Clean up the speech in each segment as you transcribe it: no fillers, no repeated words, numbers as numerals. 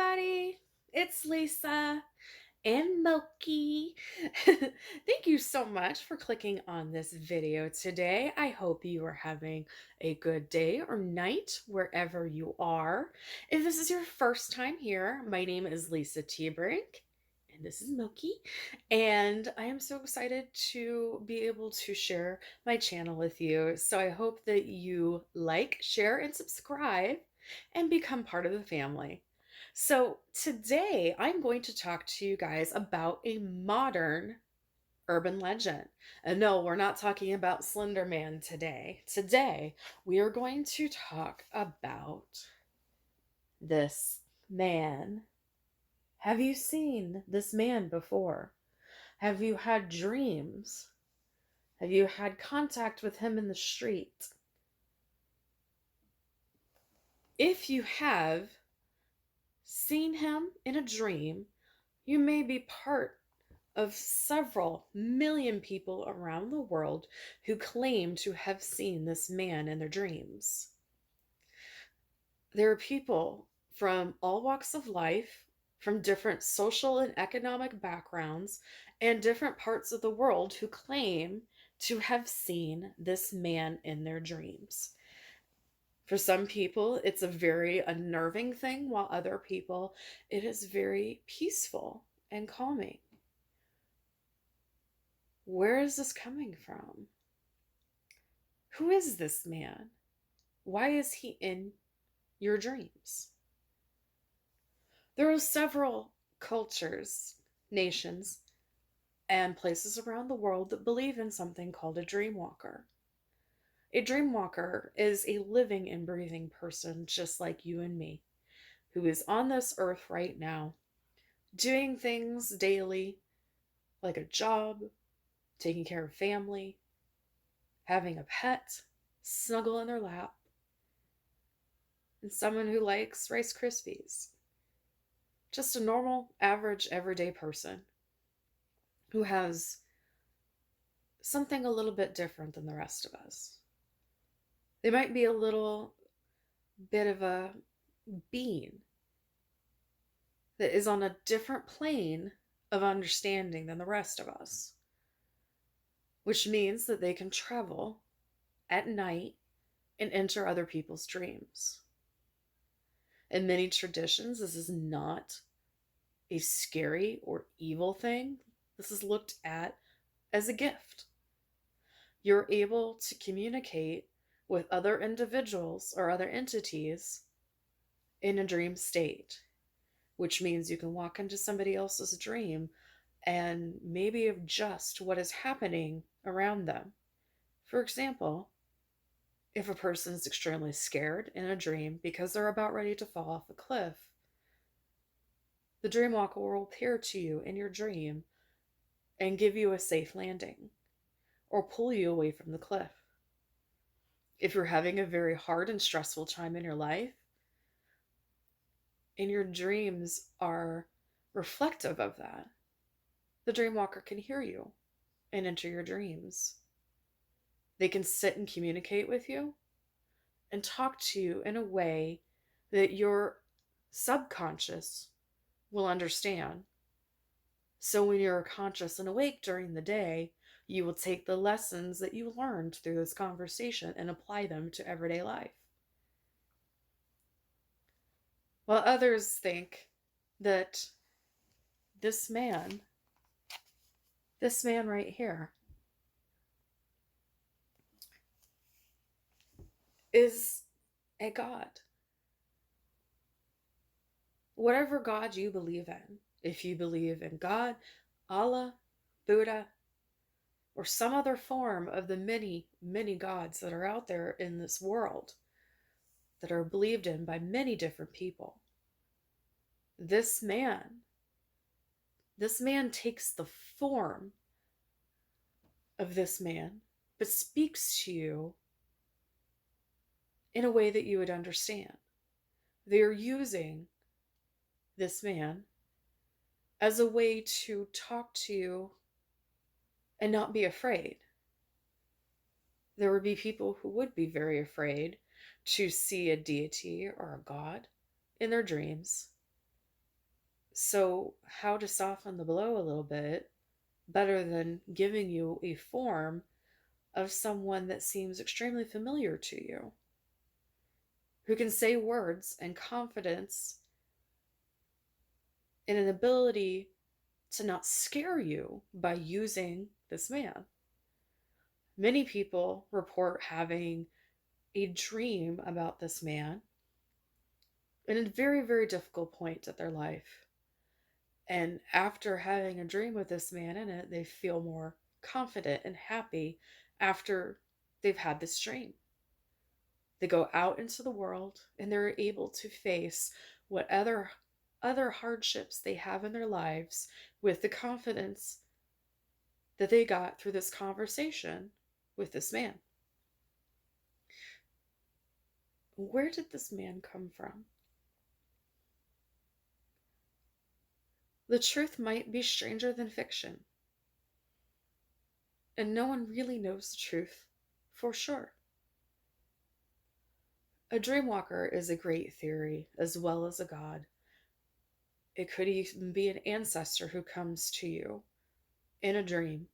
everybody. It's Lisa and Moki. Thank you so much for clicking on this video today. I hope you are having a good day or night wherever you are. If this is your first time here, my name is Lisa Brink. And this is Moki, and I am so excited to be able to share my channel with you. So I hope that you like, share, and subscribe and become part of the family. So today I'm going to talk to you guys about a modern urban legend. And no, we're not talking about Slender Man today. Today we are going to talk about this man. Have you seen this man before? Have you had dreams? Have you had contact with him in the street? If you have seen him in a dream, you may be part of several million people around the world who claim to have seen this man in their dreams. There are people from all walks of life, from different social and economic backgrounds, and different parts of the world who claim to have seen this man in their dreams. For some people, it's a very unnerving thing, while other people, it is very peaceful and calming. Where is this coming from? Who is this man? Why is he in your dreams? There are several cultures, nations, and places around the world that believe in something called a dream walker. A dream walker is a living and breathing person just like you and me, who is on this earth right now, doing things daily like a job, taking care of family, having a pet, snuggle in their lap, and someone who likes Rice Krispies. Just a normal, average, everyday person who has something a little bit different than the rest of us. They might be a little bit of a being that is on a different plane of understanding than the rest of us, which means that they can travel at night and enter other people's dreams. In many traditions, this is not a scary or evil thing. This is looked at as a gift. You're able to communicate with other individuals or other entities in a dream state, which means you can walk into somebody else's dream and maybe adjust what is happening around them. For example, if a person is extremely scared in a dream because they're about ready to fall off a cliff, the dream walker will appear to you in your dream and give you a safe landing or pull you away from the cliff. If you're having a very hard and stressful time in your life, and your dreams are reflective of that, the dream walker can hear you and enter your dreams. They can sit and communicate with you and talk to you in a way that your subconscious will understand. So when you're conscious and awake during the day, you will take the lessons that you learned through this conversation and apply them to everyday life. While others think that this man right here, is a god. Whatever God you believe in, if you believe in God, Allah, Buddha, or some other form of the many, many gods that are out there in this world that are believed in by many different people, this man takes the form of this man, but speaks to you in a way that you would understand. They are using this man as a way to talk to you and not be afraid. There would be people who would be very afraid to see a deity or a god in their dreams. So, how to soften the blow a little bit better than giving you a form of someone that seems extremely familiar to you, who can say words and confidence and an ability to not scare you by using this man. Many people report having a dream about this man in a very, very difficult point of their life. And after having a dream with this man in it, they feel more confident and happy after they've had this dream. They go out into the world and they're able to face what other hardships they have in their lives with the confidence that they got through this conversation with this man. Where did this man come from? The truth might be stranger than fiction, and no one really knows the truth for sure. A dreamwalker is a great theory as well as a god. It could even be an ancestor who comes to you in a dream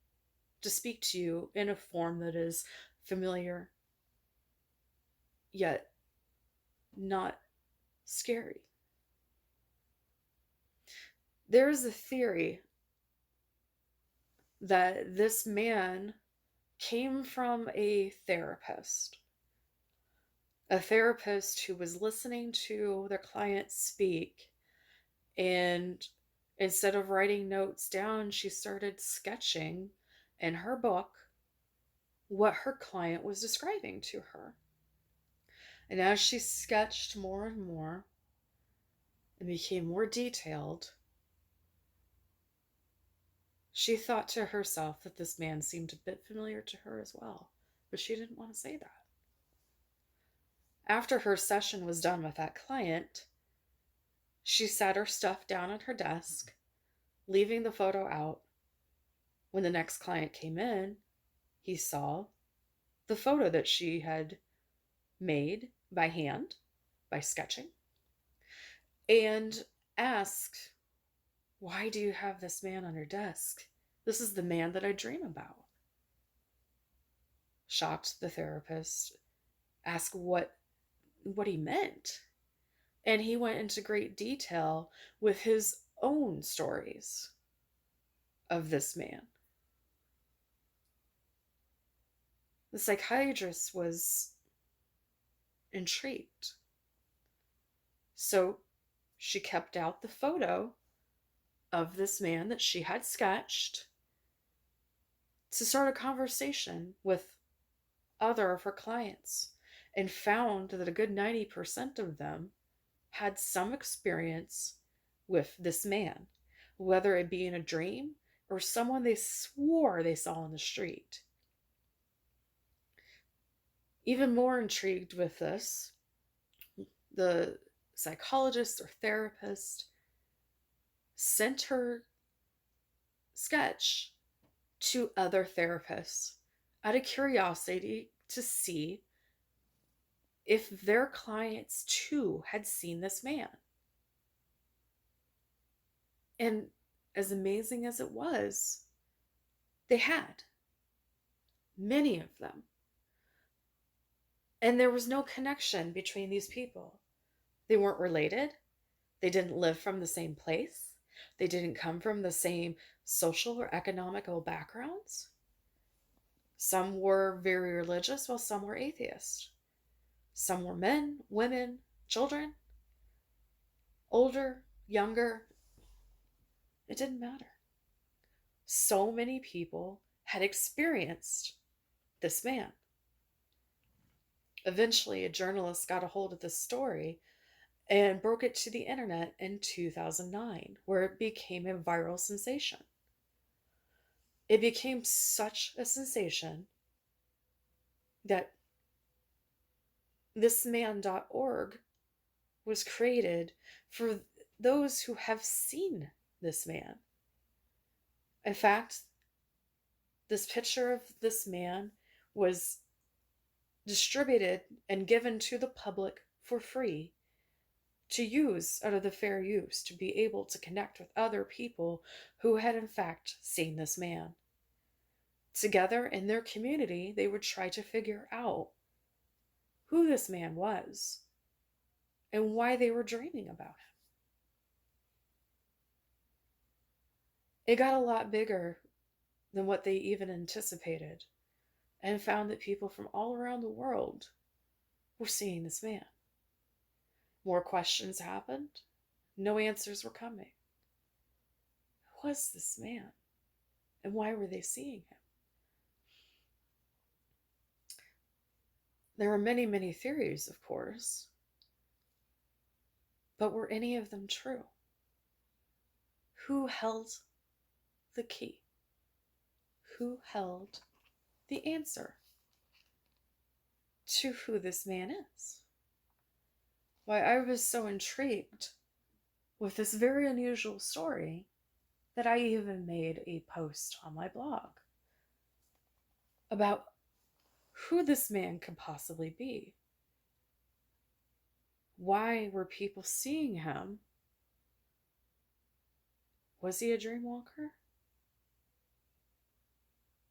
to speak to you in a form that is familiar yet not scary. There is a theory that this man came from a therapist who was listening to their client speak, and instead of writing notes down, she started sketching in her book what her client was describing to her. And as she sketched more and more and became more detailed, she thought to herself that this man seemed a bit familiar to her as well, but she didn't want to say that. After her session was done with that client, she set her stuff down at her desk, leaving the photo out. When the next client came in, he saw the photo that she had made by hand, by sketching, and asked, "Why do you have this man on your desk? This is the man that I dream about." Shocked, the therapist asked what he meant. And he went into great detail with his own stories of this man. The psychiatrist was intrigued. So she kept out the photo of this man that she had sketched to start a conversation with other of her clients, and found that a good 90% of them had some experience with this man, whether it be in a dream or someone they swore they saw on the street. Even more intrigued with this, the psychologist or therapist sent her sketch to other therapists out of curiosity to see if their clients too had seen this man. And as amazing as it was, they had. Many of them. And there was no connection between these people. They weren't related. They didn't live from the same place. They didn't come from the same social or economical backgrounds. Some were very religious while some were atheist. Some were men, women, children, older, younger. It didn't matter. So many people had experienced this man. Eventually, a journalist got a hold of this story and broke it to the internet in 2009, where it became a viral sensation. It became such a sensation that thisman.org was created for those who have seen this man. In fact, this picture of this man was distributed and given to the public for free to use out of the fair use to be able to connect with other people who had in fact seen this man. Together in their community, they would try to figure out who this man was and why they were dreaming about him. It got a lot bigger than what they even anticipated, and found that people from all around the world were seeing this man. More questions happened. No answers were coming. Who was this man? And why were they seeing him? There were many, many theories, of course. But were any of them true? Who held the key? Who held the answer to who this man is? Why, I was so intrigued with this very unusual story that I even made a post on my blog about who this man could possibly be. Why were people seeing him? Was he a dreamwalker?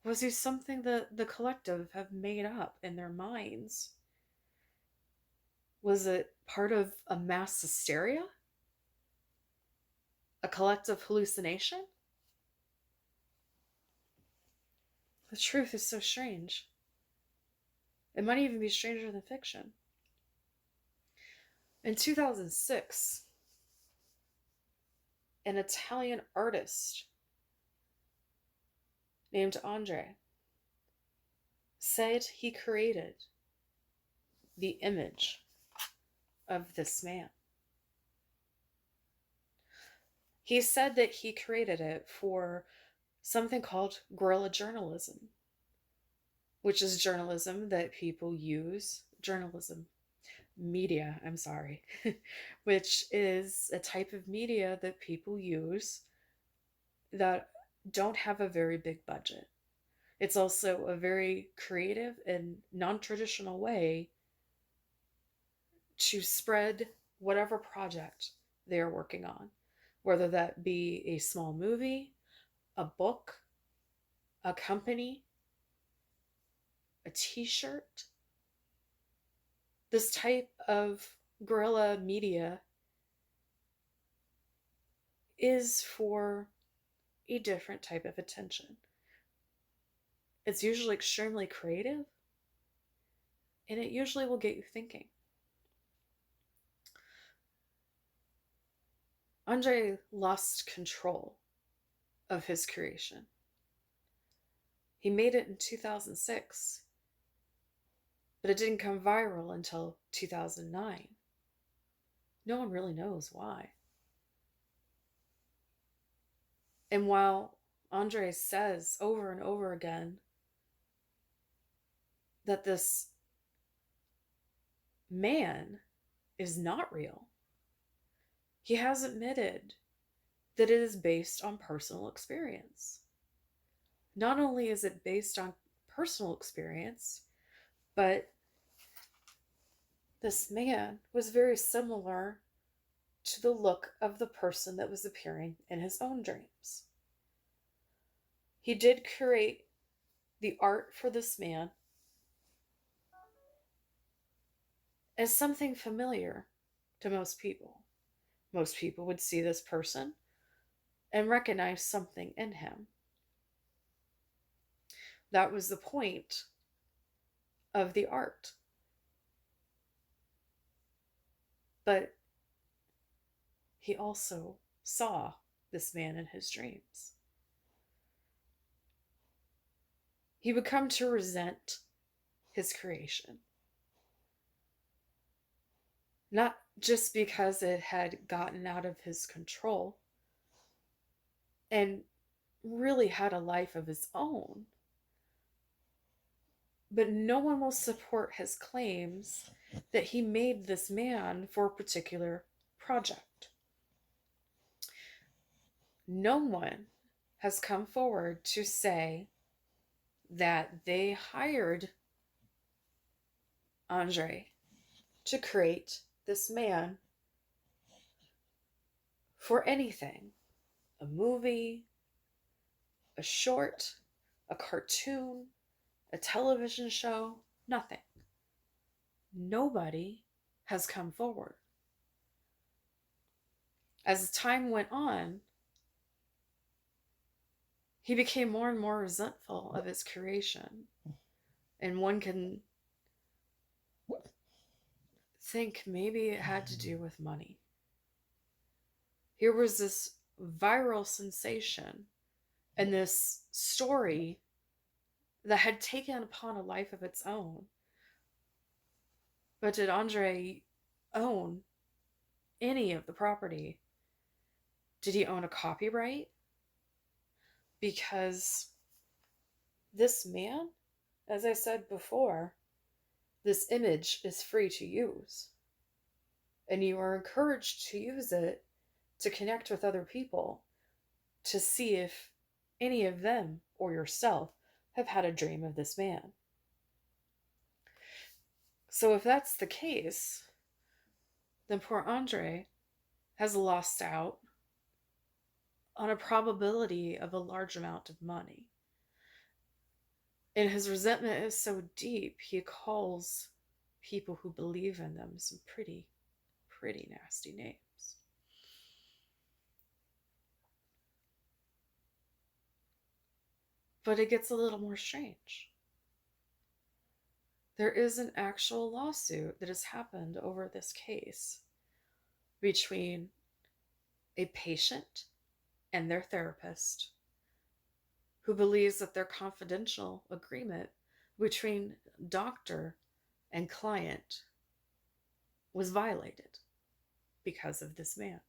Was he something that the collective have made up in their minds? Was it part of a mass hysteria? A collective hallucination? The truth is so strange. It might even be stranger than fiction. In 2006, an Italian artist named Andre said he created the image of this man. He said that he created it for something called guerrilla journalism, which is journalism that people use, media, which is a type of media that people use that don't have a very big budget. It's also a very creative and non-traditional way to spread whatever project they're working on, whether that be a small movie, a book, a company, a t-shirt. This type of guerrilla media is for a different type of attention. It's usually extremely creative, and it usually will get you thinking. Andre lost control of his creation. He made it in 2006, but it didn't come viral until 2009. No one really knows why. And while Andre says over and over again that this man is not real, he has admitted that it is based on personal experience. Not only is it based on personal experience, but this man was very similar to the look of the person that was appearing in his own dreams. He did create the art for this man as something familiar to most people. Most people would see this person and recognize something in him. That was the point of the art. But he also saw this man in his dreams. He would come to resent his creation. Not just because it had gotten out of his control and really had a life of his own, but no one will support his claims that he made this man for a particular project. No one has come forward to say that they hired Andre to create this man for anything, a movie, a short, a cartoon, a television show, nothing. Nobody has come forward. As time went on, he became more and more resentful of his creation. And one can think maybe it had to do with money. Here was this viral sensation and this story that had taken upon a life of its own. But did Andre own any of the property? Did he own a copyright? Because this man, as I said before, this image is free to use. And you are encouraged to use it to connect with other people, to see if any of them or yourself have had a dream of this man. So if that's the case, then poor Andre has lost out on a probability of a large amount of money. And his resentment is so deep, he calls people who believe in them some pretty nasty names. But it gets a little more strange. There is an actual lawsuit that has happened over this case between a patient and their therapist who believes that their confidential agreement between doctor and client was violated because of this man.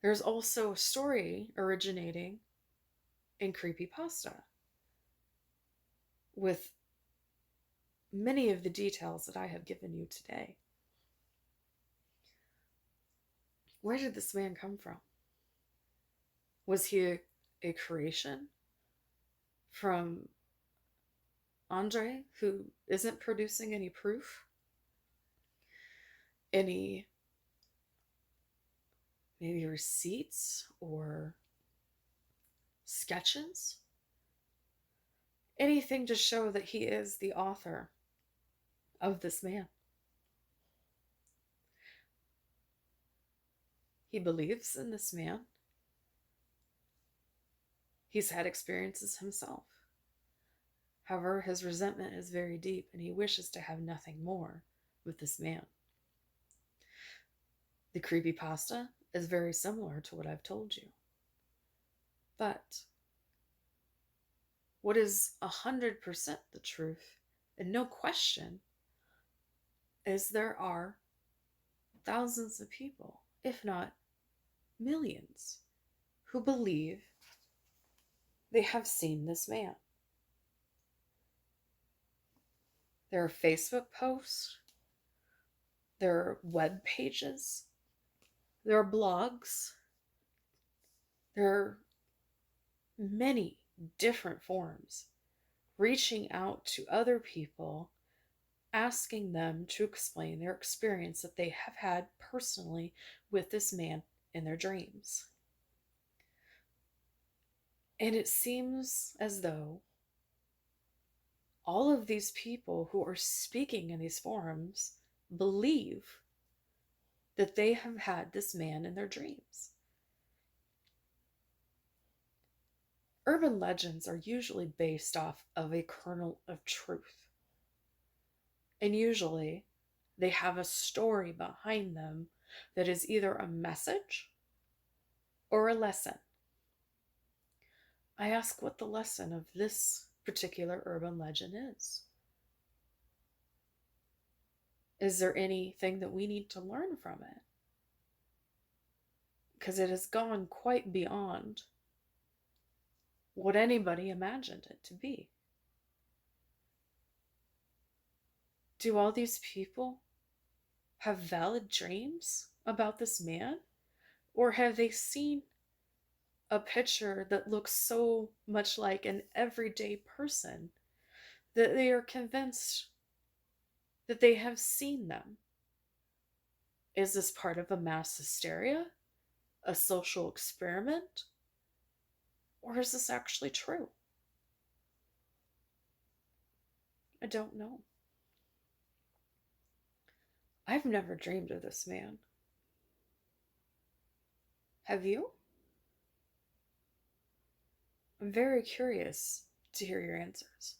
There's also a story originating in creepypasta with many of the details that I have given you today. Where did this man come from? Was he a creation from Andre, who isn't producing any proof? Any maybe receipts or sketches? Anything to show that he is the author of this man. He believes in this man. He's had experiences himself. However, his resentment is very deep and he wishes to have nothing more with this man. The creepypasta is very similar to what I've told you. But what is 100% the truth, and no question, is there are thousands of people, if not millions, who believe they have seen this man. There are Facebook posts, there are web pages, there are blogs, there are many different forms reaching out to other people, asking them to explain their experience that they have had personally with this man in their dreams. And it seems as though all of these people who are speaking in these forums believe that they have had this man in their dreams. Urban legends are usually based off of a kernel of truth. And usually they have a story behind them that is either a message or a lesson. I ask what the lesson of this particular urban legend is. Is there anything that we need to learn from it? Because it has gone quite beyond what anybody imagined it to be. Do all these people have valid dreams about this man? Or have they seen a picture that looks so much like an everyday person that they are convinced that they have seen them? Is this part of a mass hysteria? A social experiment? Or is this actually true? I don't know. I've never dreamed of this man. Have you? I'm very curious to hear your answers.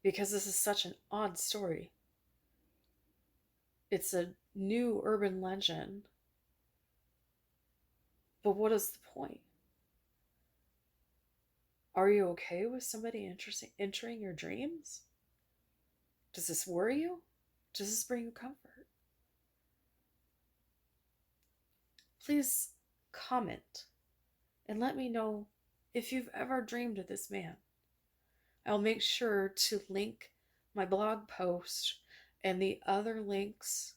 Because this is such an odd story. It's a new urban legend. But what is the point? Are you okay with somebody entering your dreams? Does this worry you? Does this bring you comfort? Please comment and let me know if you've ever dreamed of this man. I'll make sure to link my blog post and the other links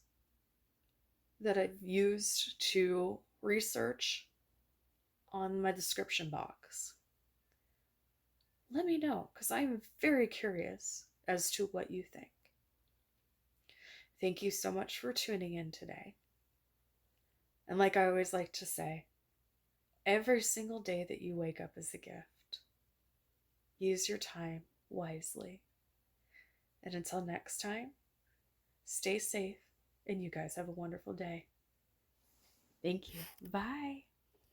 that I've used to research on my description box. Let me know, because I'm very curious as to what you think. Thank you so much for tuning in today. And like I always like to say, every single day that you wake up is a gift. Use your time wisely. And until next time, stay safe, and you guys have a wonderful day. Thank you. Bye.